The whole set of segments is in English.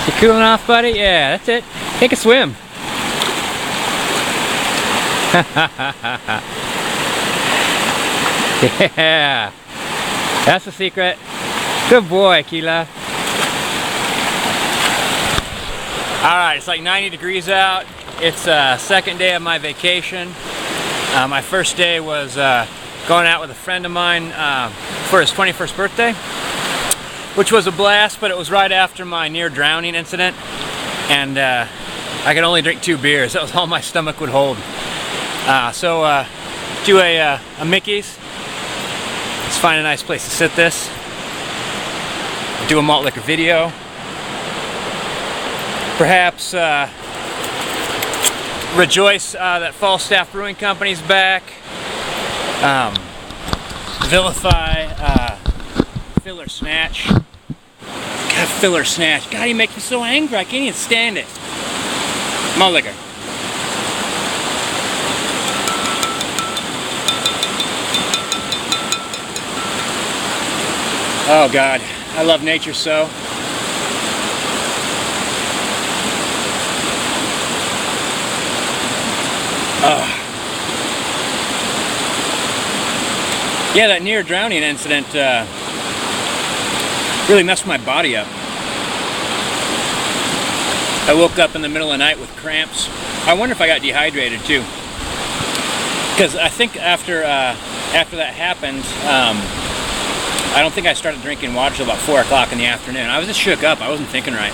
You cooling off, buddy? Yeah, that's it. Take a swim. Yeah, that's the secret. Good boy, Keela. Alright, it's like 90 degrees out. It's second day of my vacation. My first day was going out with a friend of mine for his 21st birthday, which was a blast, but it was right after my near drowning incident, and I could only drink 2 beers. That was all my stomach would hold. So do a Mickey's. Let's find a nice place to sit this. Do a malt liquor video. Perhaps rejoice that Falstaff Brewing Company's back. Vilify Filler Snatch. God, Filler Snatch. God, he makes me so angry. I can't even stand it. Malt liquor. Oh God, I love nature so. Yeah, that near drowning incident really messed my body up. I woke up in the middle of the night with cramps. I wonder if I got dehydrated too. Because I think after that happened, I don't think I started drinking water till about 4 o'clock in the afternoon. I was just shook up. I wasn't thinking right.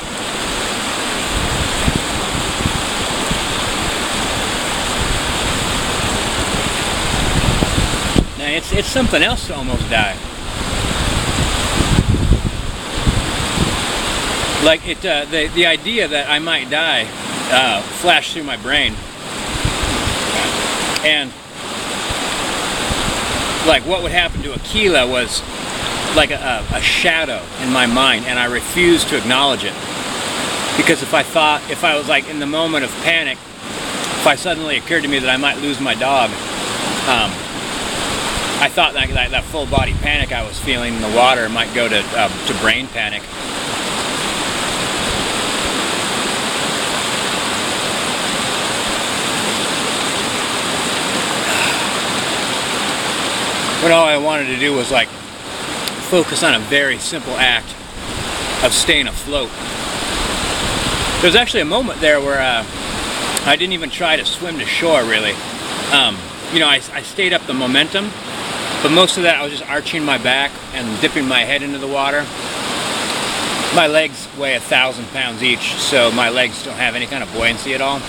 Now it's something else to almost die. Like the idea that I might die flashed through my brain, and like what would happen to Aquila was like a shadow in my mind, and I refused to acknowledge it, because if I was like in the moment of panic, if I suddenly occurred to me that I might lose my dog, I thought that full body panic I was feeling in the water might go to brain panic. But all I wanted to do was like focus on a very simple act of staying afloat. There's actually a moment there where I didn't even try to swim to shore, really. You know, I stayed up the momentum, but most of that I was just arching my back and dipping my head into the water. My legs weigh 1,000 pounds each, so my legs don't have any kind of buoyancy at all.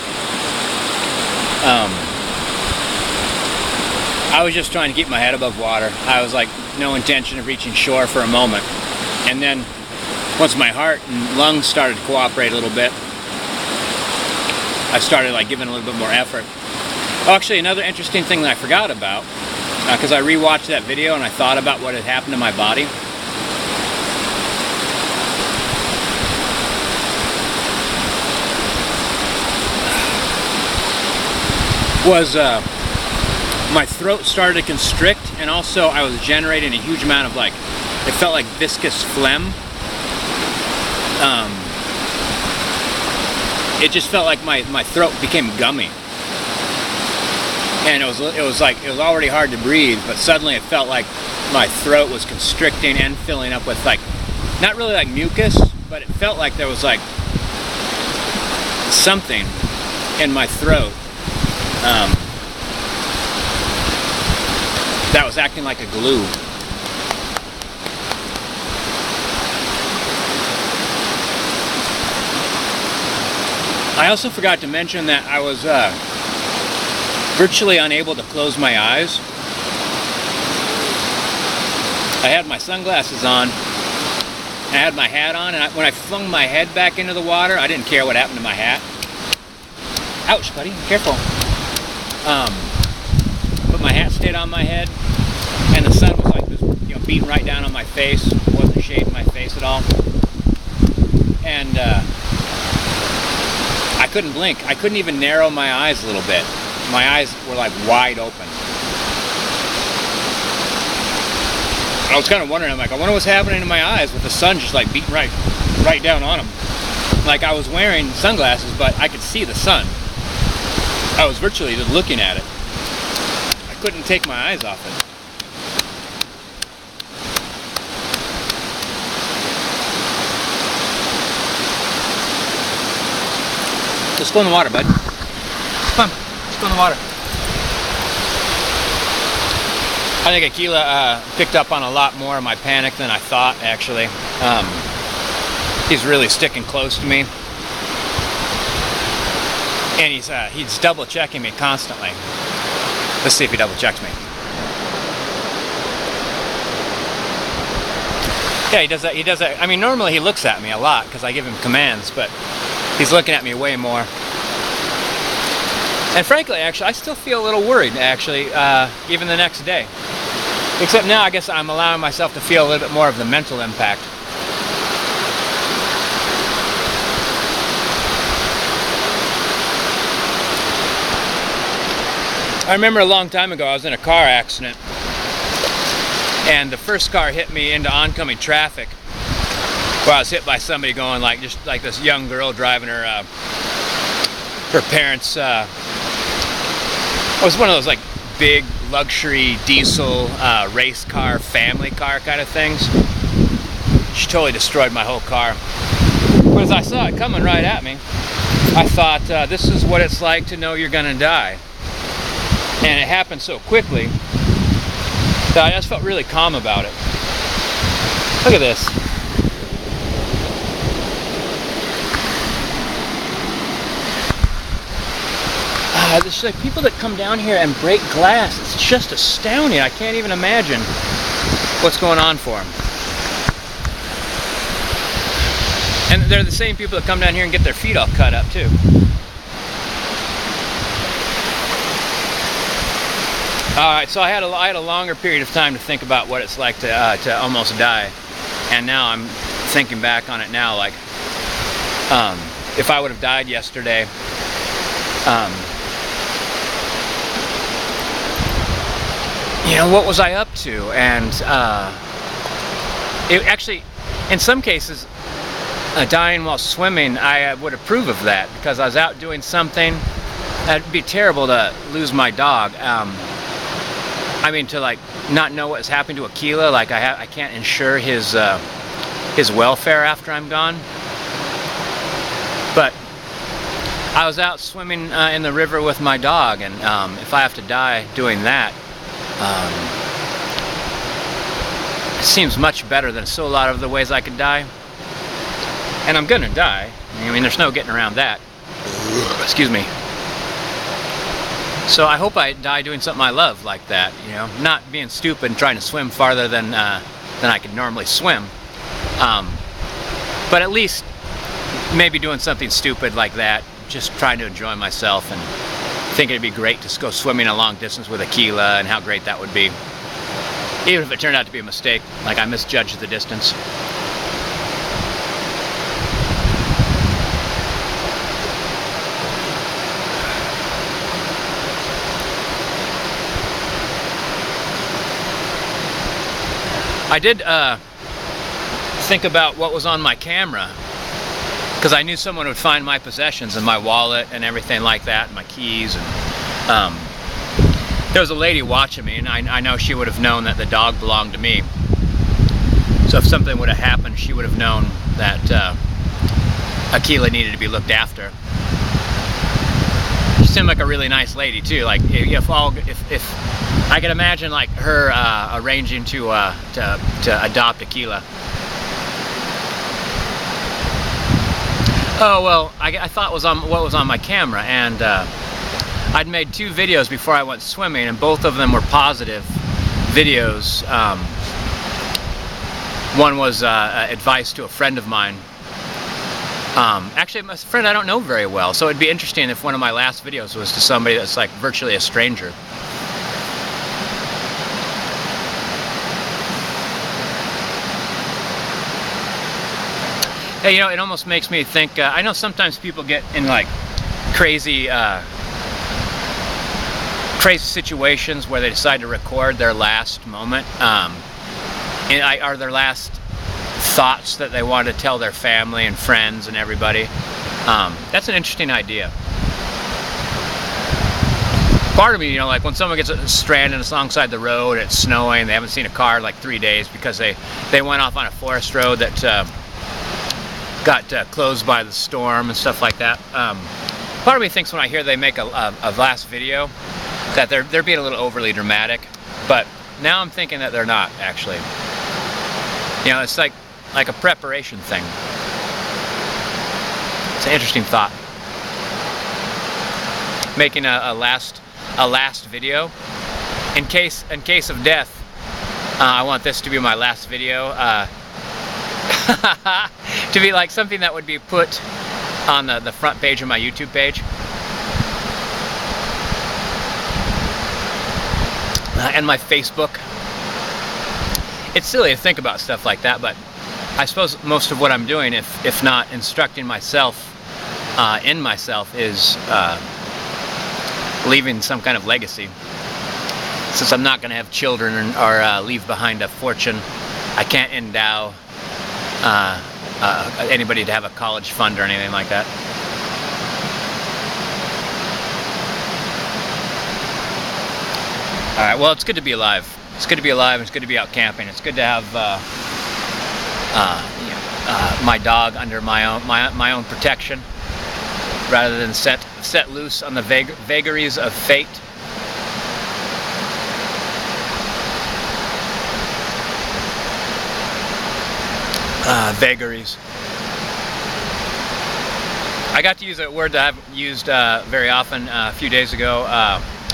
I was just trying to keep my head above water. I was like, no intention of reaching shore for a moment. And then, once my heart and lungs started to cooperate a little bit, I started like giving a little bit more effort. Oh, actually, another interesting thing that I forgot about, because I rewatched that video and I thought about what had happened to my body. Was my throat started to constrict, and also I was generating a huge amount of like, it felt like viscous phlegm. It just felt like my throat became gummy, and it was already hard to breathe, but suddenly it felt like my throat was constricting and filling up with like, not really like mucus, but it felt like there was like something in my throat that was acting like a glue. I also forgot to mention that I was virtually unable to close my eyes. I had my sunglasses on, I had my hat on, and when I flung my head back into the water, I didn't care what happened to my hat. Ouch, buddy, careful. But my hat stayed on my head, and the sun was like this, you know, beating right down on my face. It wasn't shading my face at all. And I couldn't blink. I couldn't even narrow my eyes a little bit. My eyes were like wide open. I was kind of wondering, I'm like, I wonder what's happening to my eyes with the sun just like beating right down on them. like I was wearing sunglasses, but I could see the sun. I was virtually just looking at it. I couldn't take my eyes off it. Just go in the water, bud. Come on, just go in the water. I think Aquila picked up on a lot more of my panic than I thought, actually. He's really sticking close to me. And he's double checking me constantly. Let's see if he double checks me. Yeah, he does that. He does that. I mean, normally he looks at me a lot because I give him commands, but he's looking at me way more. And frankly, actually, I still feel a little worried, actually, even the next day. Except now, I guess I'm allowing myself to feel a little bit more of the mental impact. I remember a long time ago, I was in a car accident, and the first car hit me into oncoming traffic, where I was hit by somebody going like, just like this young girl driving her parents', it was one of those like big luxury diesel race car, family car kind of things. She totally destroyed my whole car. But as I saw it coming right at me, I thought, this is what it's like to know you're gonna die. And it happened so quickly that I just felt really calm about it. Look at this. There's like people that come down here and break glass. It's just astounding. I can't even imagine what's going on for them. And they're the same people that come down here and get their feet all cut up too. Alright, so I had a longer period of time to think about what it's like to almost die. And now I'm thinking back on it now, like, if I would have died yesterday, you know, what was I up to? And it actually, in some cases, dying while swimming, I would approve of that, because I was out doing something. It'd be terrible to lose my dog. I mean, to like not know what's happening to Aquila, like I can't ensure his welfare after I'm gone. But I was out swimming in the river with my dog, and if I have to die doing that, it seems much better than still a lot of the ways I could die. And I'm gonna die. I mean, there's no getting around that. Excuse me. So I hope I die doing something I love like that, you know, not being stupid and trying to swim farther than I could normally swim. But at least maybe doing something stupid like that, just trying to enjoy myself and think it'd be great to go swimming a long distance with Aquila and how great that would be. Even if it turned out to be a mistake, like I misjudged the distance. I did think about what was on my camera, because I knew someone would find my possessions and my wallet and everything like that, and my keys. And there was a lady watching me, and I know she would have known that the dog belonged to me. So if something would have happened, she would have known that Aquila needed to be looked after. She seemed like a really nice lady too. Like if I could imagine like her arranging to adopt Aquila. Oh well, I thought what was on my camera, and I'd made 2 videos before I went swimming, and both of them were positive videos. One was advice to a friend of mine. Actually, my friend I don't know very well, so it'd be interesting if one of my last videos was to somebody that's like virtually a stranger. Hey, you know, it almost makes me think, I know sometimes people get in like crazy situations where they decide to record their last moment, or their last thoughts that they want to tell their family and friends and everybody. That's an interesting idea. Part of me, you know, like when someone gets stranded alongside the road, it's snowing, they haven't seen a car in like 3 days because they went off on a forest road that got closed by the storm and stuff like that. Part of me thinks when I hear they make a last video that they're being a little overly dramatic, but now I'm thinking that they're not actually. You know, it's like a preparation thing. It's an interesting thought. Making a last video in case of death. I want this to be my last video. To be like something that would be put on the front page of my YouTube page. And my Facebook. It's silly to think about stuff like that, but I suppose most of what I'm doing, if not instructing myself in myself, is leaving some kind of legacy. Since I'm not going to have children or leave behind a fortune, I can't endow anybody to have a college fund or anything like that. All right, well, it's good to be alive. It's good to be alive. It's good to be out camping. It's good to have my dog under my own protection, rather than set loose on the vagaries of fate. Vagaries. I got to use a word that I haven't used very often a few days ago,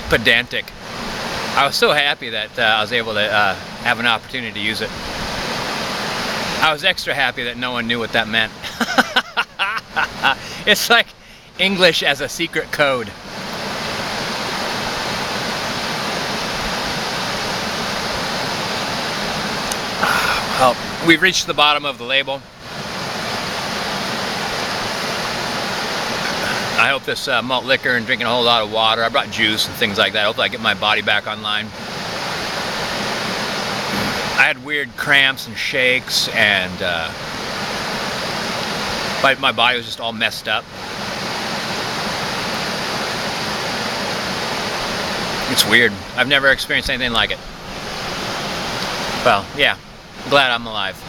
pedantic. I was so happy that I was able to have an opportunity to use it. I was extra happy that no one knew what that meant. It's like English as a secret code. Well, we've reached the bottom of the label. I hope this malt liquor and drinking a whole lot of water. I brought juice and things like that. I hope I get my body back online. I had weird cramps and shakes, and my body was just all messed up. It's weird. I've never experienced anything like it. Well, yeah, glad I'm alive.